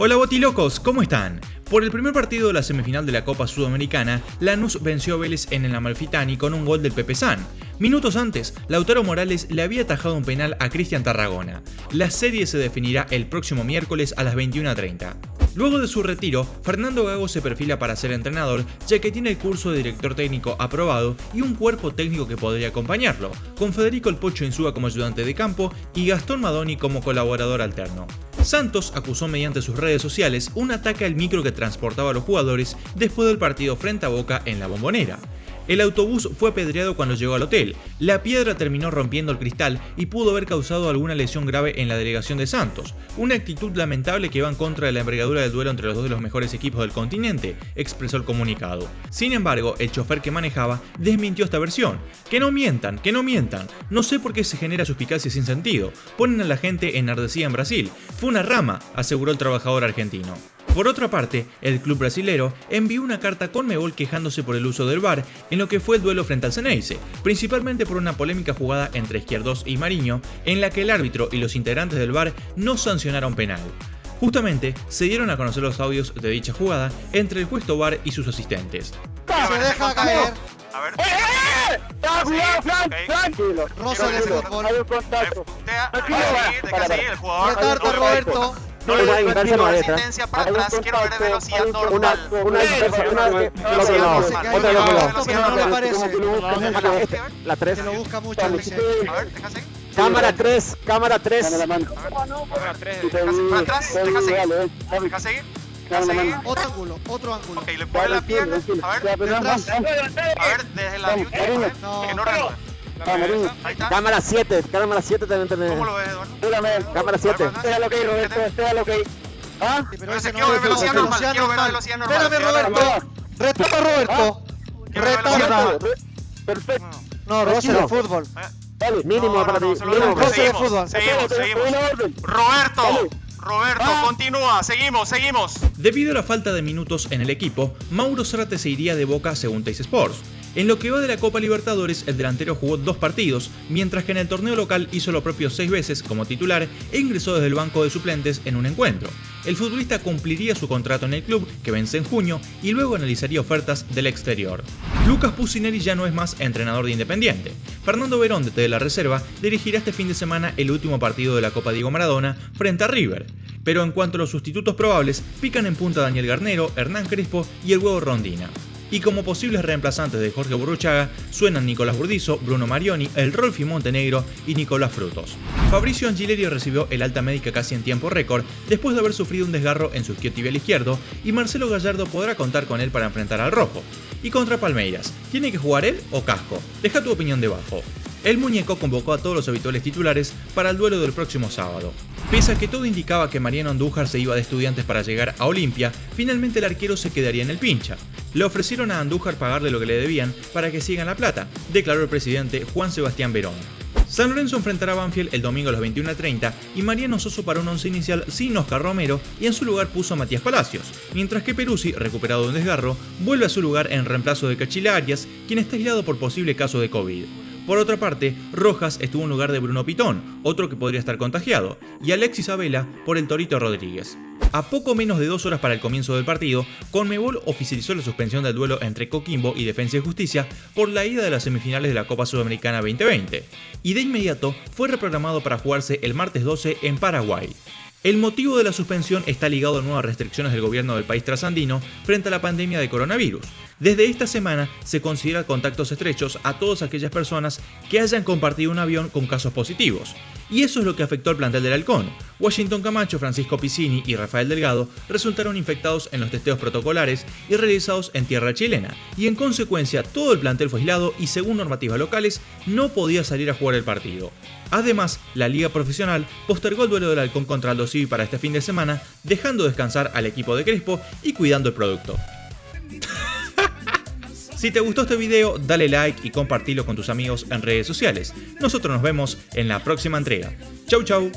Hola botilocos, ¿cómo están? Por el primer partido de la semifinal de la Copa Sudamericana, Lanús venció a Vélez en el Amalfitani con un gol del Pepe San. Minutos antes, Lautaro Morales le había atajado un penal a Cristian Tarragona. La serie se definirá el próximo miércoles a las 21:30. Luego de su retiro, Fernando Gago se perfila para ser entrenador, ya que tiene el curso de director técnico aprobado y un cuerpo técnico que podría acompañarlo, con Federico El Pocho Insúa como ayudante de campo y Gastón Madoni como colaborador alterno. Santos acusó mediante sus redes sociales un ataque al micro que transportaba a los jugadores después del partido frente a Boca en La Bombonera. El autobús fue apedreado cuando llegó al hotel, la piedra terminó rompiendo el cristal y pudo haber causado alguna lesión grave en la delegación de Santos, una actitud lamentable que va en contra de la envergadura del duelo entre los dos de los mejores equipos del continente, expresó el comunicado. Sin embargo, el chofer que manejaba desmintió esta versión. Que no mientan, no sé por qué se genera suspicacia sin sentido, ponen a la gente enardecida en Brasil, fue una rama, aseguró el trabajador argentino. Por otra parte, el club brasilero envió una carta a Conmebol quejándose por el uso del VAR en lo que fue el duelo frente al Xeneize, principalmente por una polémica jugada entre Izquierdos y Mariño, en la que el árbitro y los integrantes del VAR no sancionaron penal. Justamente, se dieron a conocer los audios de dicha jugada entre el juez Tobar y sus asistentes. Se deja caer. A ver. Tranquilo. Rosa en el fútbol. Deja seguir el jugador. Retarte, Roberto. No le doy asistencia para atrás, quiero ver velocidad normal. No me parece. La 3. Se lo busca mucho. A ver, deja seguir. Cámara 3. Para atrás, deja seguir. Otro ángulo. Ok, le pone la pierna. A ver, Detrás. desde la view, que no reanude. Ahí está. Cámara 7 también tenés. ¿Cómo lo ves, Eduardo? Cámara 7. Sí, pero Ese ese quiero ver velocidad normal, quiero ver velocidad velocidad normal. Espérame, Roberto. Retoma, Roberto. Quiero ver velocidad normal. Retarda. No, roce de fútbol. Mínimo para ti. Mínimo. Roce de fútbol. Seguimos. Roberto, continúa, seguimos. Debido a la falta de minutos en el equipo, Mauro Zárate se iría de Boca según Teis Sports. En lo que va de la Copa Libertadores, el delantero jugó 2 partidos, mientras que en el torneo local hizo lo propio 6 veces como titular e ingresó desde el banco de suplentes en un encuentro. El futbolista cumpliría su contrato en el club, que vence en junio, y luego analizaría ofertas del exterior. Lucas Pusineri ya no es más entrenador de Independiente. Fernando Verón, desde la reserva, dirigirá este fin de semana el último partido de la Copa Diego Maradona frente a River. Pero en cuanto a los sustitutos probables, pican en punta Daniel Garnero, Hernán Crespo y el Huevo Rondina. Y como posibles reemplazantes de Jorge Burruchaga suenan Nicolás Burdizo, Bruno Marioni, el Rolfi Montenegro y Nicolás Frutos. Fabricio Angileri recibió el alta médica casi en tiempo récord después de haber sufrido un desgarro en su isquiotibial izquierdo y Marcelo Gallardo podrá contar con él para enfrentar al rojo. Y contra Palmeiras, ¿tiene que jugar él o Casco? Deja tu opinión debajo. El muñeco convocó a todos los habituales titulares para el duelo del próximo sábado. Pese a que todo indicaba que Mariano Andújar se iba de Estudiantes para llegar a Olimpia, finalmente el arquero se quedaría en el pincha. Le ofrecieron a Andújar pagarle lo que le debían para que siga en La Plata, declaró el presidente Juan Sebastián Verón. San Lorenzo enfrentará a Banfield el domingo a las 21:30 y Mariano Soso para un once inicial sin Oscar Romero y en su lugar puso a Matías Palacios, mientras que Peruzzi, recuperado de un desgarro, vuelve a su lugar en reemplazo de Cachila Arias, quien está aislado por posible caso de COVID. Por otra parte, Rojas estuvo en lugar de Bruno Pitón, otro que podría estar contagiado, y Alexis Abela por el Torito Rodríguez. A poco menos de 2 horas para el comienzo del partido, Conmebol oficializó la suspensión del duelo entre Coquimbo y Defensa y Justicia por la ida de las semifinales de la Copa Sudamericana 2020, y de inmediato fue reprogramado para jugarse el martes 12 en Paraguay. El motivo de la suspensión está ligado a nuevas restricciones del gobierno del país trasandino frente a la pandemia de coronavirus. Desde esta semana se considera contactos estrechos a todas aquellas personas que hayan compartido un avión con casos positivos. Y eso es lo que afectó al plantel del Halcón. Washington Camacho, Francisco Piccini y Rafael Delgado resultaron infectados en los testeos protocolares y realizados en tierra chilena, y en consecuencia todo el plantel fue aislado y según normativas locales no podía salir a jugar el partido. Además, la Liga Profesional postergó el duelo del Halcón contra Aldo Civi para este fin de semana, dejando descansar al equipo de Crespo y cuidando el producto. Si te gustó este video, dale like y compartilo con tus amigos en redes sociales. Nosotros nos vemos en la próxima entrega. Chau chau.